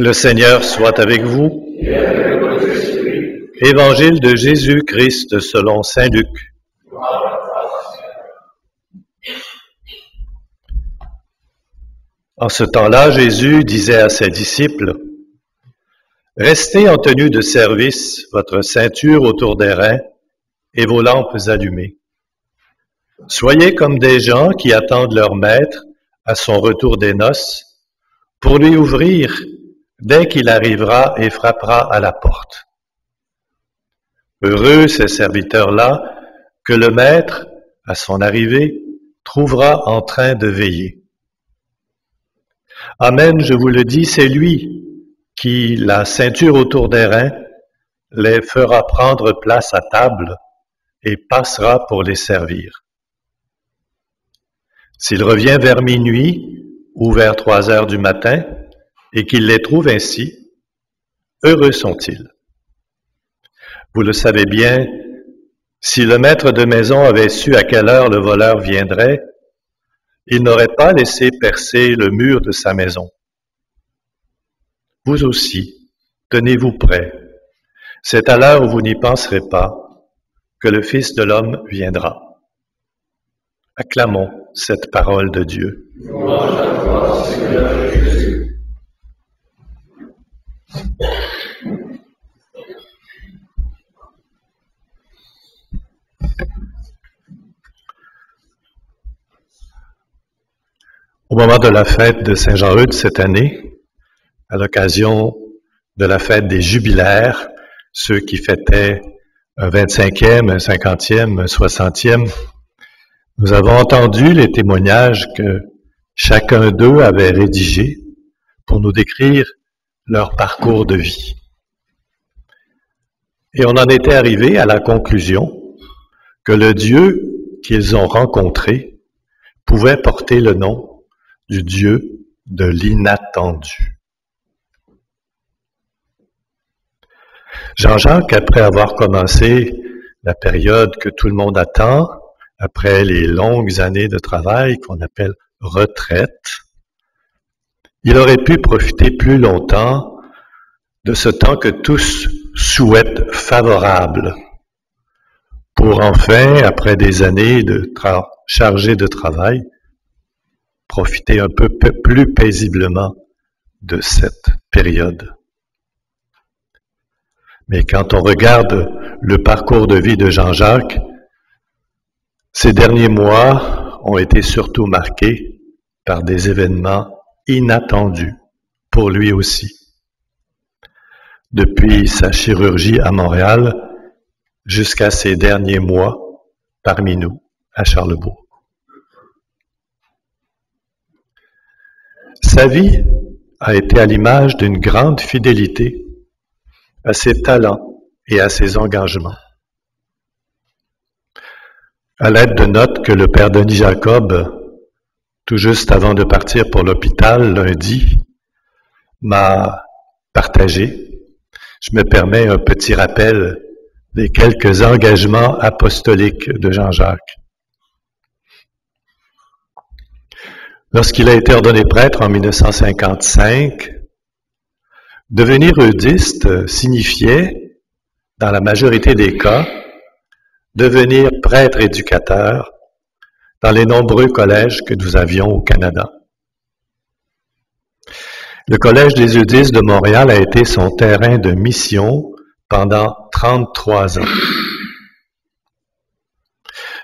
Le Seigneur soit avec vous. Évangile de Jésus-Christ selon saint Luc. En ce temps-là, Jésus disait à ses disciples, « Restez en tenue de service, votre ceinture autour des reins et vos lampes allumées. Soyez comme des gens qui attendent leur maître à son retour des noces pour lui ouvrir dès qu'il arrivera et frappera à la porte. Heureux ces serviteurs-là que le maître, à son arrivée, trouvera en train de veiller. Amen, je vous le dis, c'est lui qui, la ceinture autour des reins, les fera prendre place à table et passera pour les servir. S'il revient vers minuit ou vers 3 heures du matin et qu'il les trouve ainsi, heureux sont-ils. Vous le savez bien, si le maître de maison avait su à quelle heure le voleur viendrait, il n'aurait pas laissé percer le mur de sa maison. Vous aussi, tenez-vous prêts. C'est à l'heure où vous n'y penserez pas que le Fils de l'homme viendra. Acclamons cette parole de Dieu. Louange à toi, Seigneur Jésus. Au moment de la fête de Saint-Jean-Eudes cette année, à l'occasion de la fête des jubilaires, ceux qui fêtaient un 25e, un 50e, un 60e, nous avons entendu les témoignages que chacun d'eux avait rédigés pour nous décrire leur parcours de vie. Et on en était arrivé à la conclusion que le Dieu qu'ils ont rencontré pouvait porter le nom du Dieu de l'inattendu. Jean-Jacques, après avoir commencé la période que tout le monde attend, après les longues années de travail qu'on appelle retraite, il aurait pu profiter plus longtemps de ce temps que tous souhaitent favorable pour enfin, après des années chargées de travail, profiter un peu plus paisiblement de cette période. Mais quand on regarde le parcours de vie de Jean-Jacques, ces derniers mois ont été surtout marqués par des événements inattendus pour lui aussi. Depuis sa chirurgie à Montréal jusqu'à ces derniers mois parmi nous à Charlebourg. Sa vie a été à l'image d'une grande fidélité à ses talents et à ses engagements. À l'aide de notes que le père Denis Jacob, tout juste avant de partir pour l'hôpital lundi, m'a partagé, je me permets un petit rappel des quelques engagements apostoliques de Jean-Jacques. Lorsqu'il a été ordonné prêtre en 1955, devenir eudiste signifiait, dans la majorité des cas, devenir prêtre éducateur dans les nombreux collèges que nous avions au Canada. Le Collège des eudistes de Montréal a été son terrain de mission pendant 33 ans.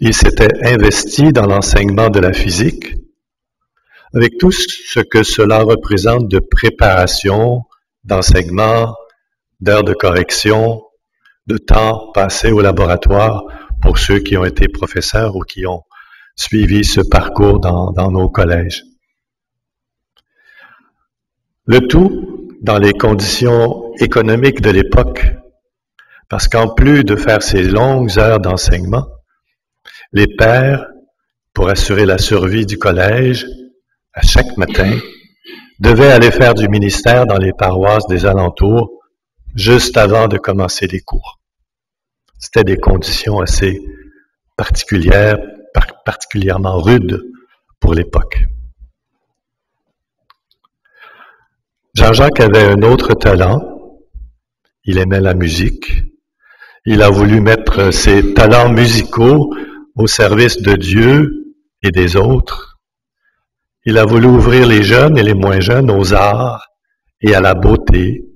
Il s'était investi dans l'enseignement de la physique, avec tout ce que cela représente de préparation, d'enseignement, d'heures de correction, de temps passé au laboratoire pour ceux qui ont été professeurs ou qui ont suivi ce parcours dans nos collèges. Le tout dans les conditions économiques de l'époque, parce qu'en plus de faire ces longues heures d'enseignement, les pères, pour assurer la survie du collège, à chaque matin, devaient aller faire du ministère dans les paroisses des alentours juste avant de commencer les cours. C'était des conditions assez particulières, particulièrement rudes pour l'époque. Jean-Jacques avait un autre talent. Il aimait la musique. Il a voulu mettre ses talents musicaux au service de Dieu et des autres. Il a voulu ouvrir les jeunes et les moins jeunes aux arts et à la beauté.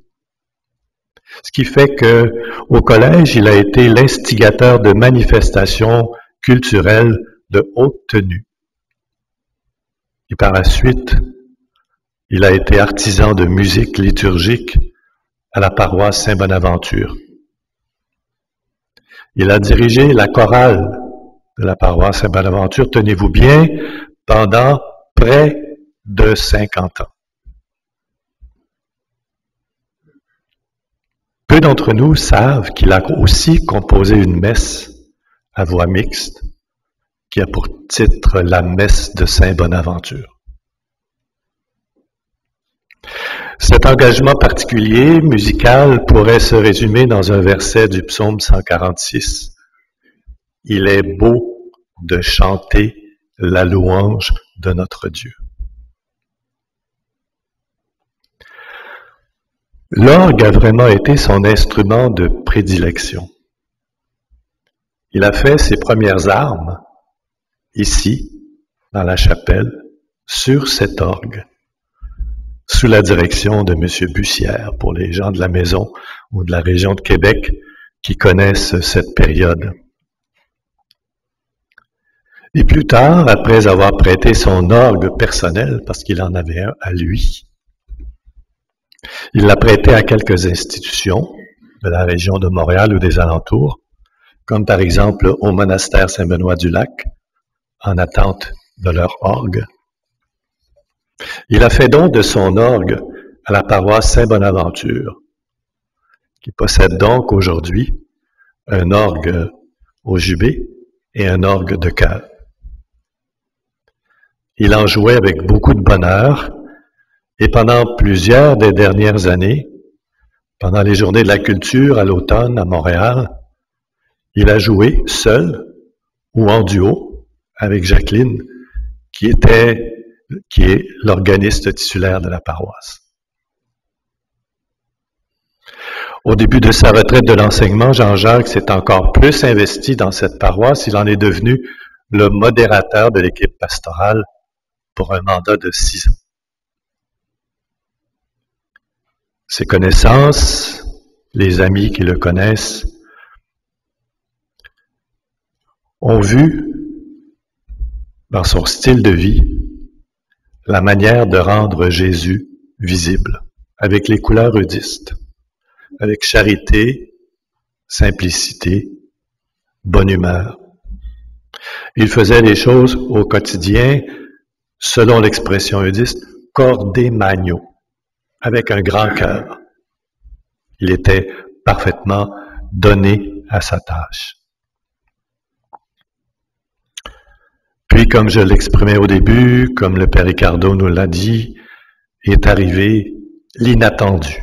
Ce qui fait que, au collège, il a été l'instigateur de manifestations culturelles de haute tenue. Et par la suite, il a été artisan de musique liturgique à la paroisse Saint-Bonaventure. Il a dirigé la chorale de la paroisse Saint-Bonaventure, tenez-vous bien, pendant près de 50 ans. Peu d'entre nous savent qu'il a aussi composé une messe à voix mixte qui a pour titre la messe de Saint-Bonaventure. Cet engagement particulier musical pourrait se résumer dans un verset du psaume 146. Il est beau de chanter la louange de notre Dieu. L'orgue a vraiment été son instrument de prédilection. Il a fait ses premières armes ici, dans la chapelle, sur cet orgue, sous la direction de M. Bussière, pour les gens de la maison ou de la région de Québec qui connaissent cette période. Et plus tard, après avoir prêté son orgue personnel, parce qu'il en avait un à lui, il l'a prêté à quelques institutions de la région de Montréal ou des alentours, comme par exemple au monastère Saint-Benoît-du-Lac, en attente de leur orgue. Il a fait don de son orgue à la paroisse Saint-Bonaventure, qui possède donc aujourd'hui un orgue au jubé et un orgue de chœur. Il en jouait avec beaucoup de bonheur, et pendant plusieurs des dernières années, pendant les journées de la culture à l'automne à Montréal, il a joué seul ou en duo avec Jacqueline, qui est l'organiste titulaire de la paroisse. Au début de sa retraite de l'enseignement, Jean-Jacques s'est encore plus investi dans cette paroisse. Il en est devenu le modérateur de l'équipe pastorale pour un mandat de 6 ans. Ses connaissances, les amis qui le connaissent, ont vu dans son style de vie la manière de rendre Jésus visible, avec les couleurs eudistes, avec charité, simplicité, bonne humeur. Il faisait les choses au quotidien, selon l'expression eudiste, corde magno, avec un grand cœur. Il était parfaitement donné à sa tâche. Puis, comme je l'exprimais au début, comme le Père Ricardo nous l'a dit, est arrivé l'inattendu,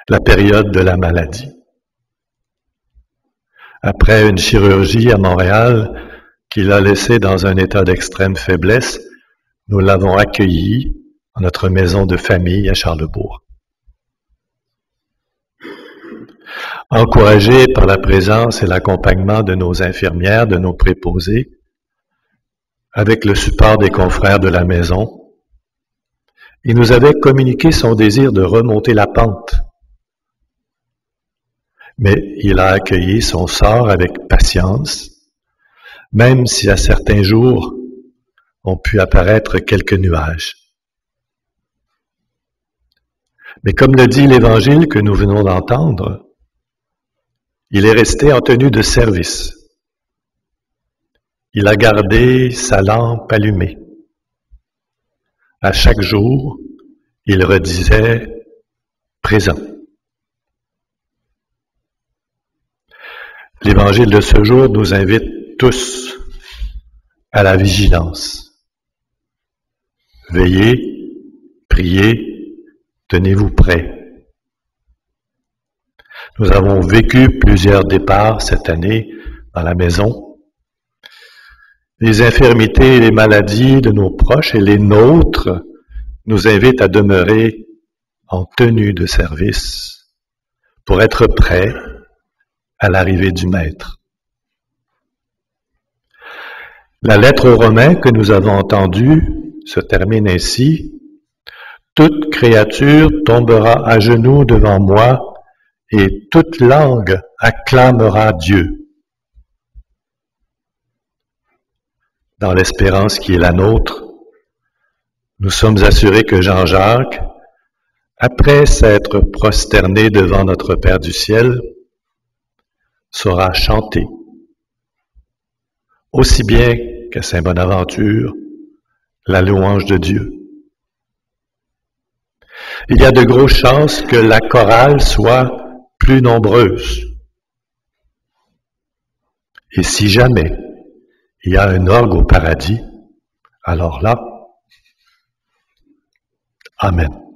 la période de la maladie. Après une chirurgie à Montréal qui l'a laissé dans un état d'extrême faiblesse, nous l'avons accueilli dans notre maison de famille à Charlesbourg. Encouragé par la présence et l'accompagnement de nos infirmières, de nos préposés, avec le support des confrères de la maison, il nous avait communiqué son désir de remonter la pente. Mais il a accueilli son sort avec patience, même si à certains jours ont pu apparaître quelques nuages. Mais comme le dit l'Évangile que nous venons d'entendre, il est resté en tenue de service. Il a gardé sa lampe allumée. À chaque jour, il redisait « présent ». L'Évangile de ce jour nous invite tous à la vigilance. Veillez, priez, tenez-vous prêts. Nous avons vécu plusieurs départs cette année dans la maison. Les infirmités et les maladies de nos proches et les nôtres nous invite à demeurer en tenue de service pour être prêts à l'arrivée du Maître. La lettre aux Romains que nous avons entendue se termine ainsi. « Toute créature tombera à genoux devant moi et toute langue acclamera Dieu. » Dans l'espérance qui est la nôtre, nous sommes assurés que Jean-Jacques, après s'être prosterné devant notre Père du ciel, saura chanter, aussi bien que Saint Bonaventure, la louange de Dieu. Il y a de grosses chances que la chorale soit plus nombreuse. Et si jamais il y a un orgue au paradis, alors là, Amen.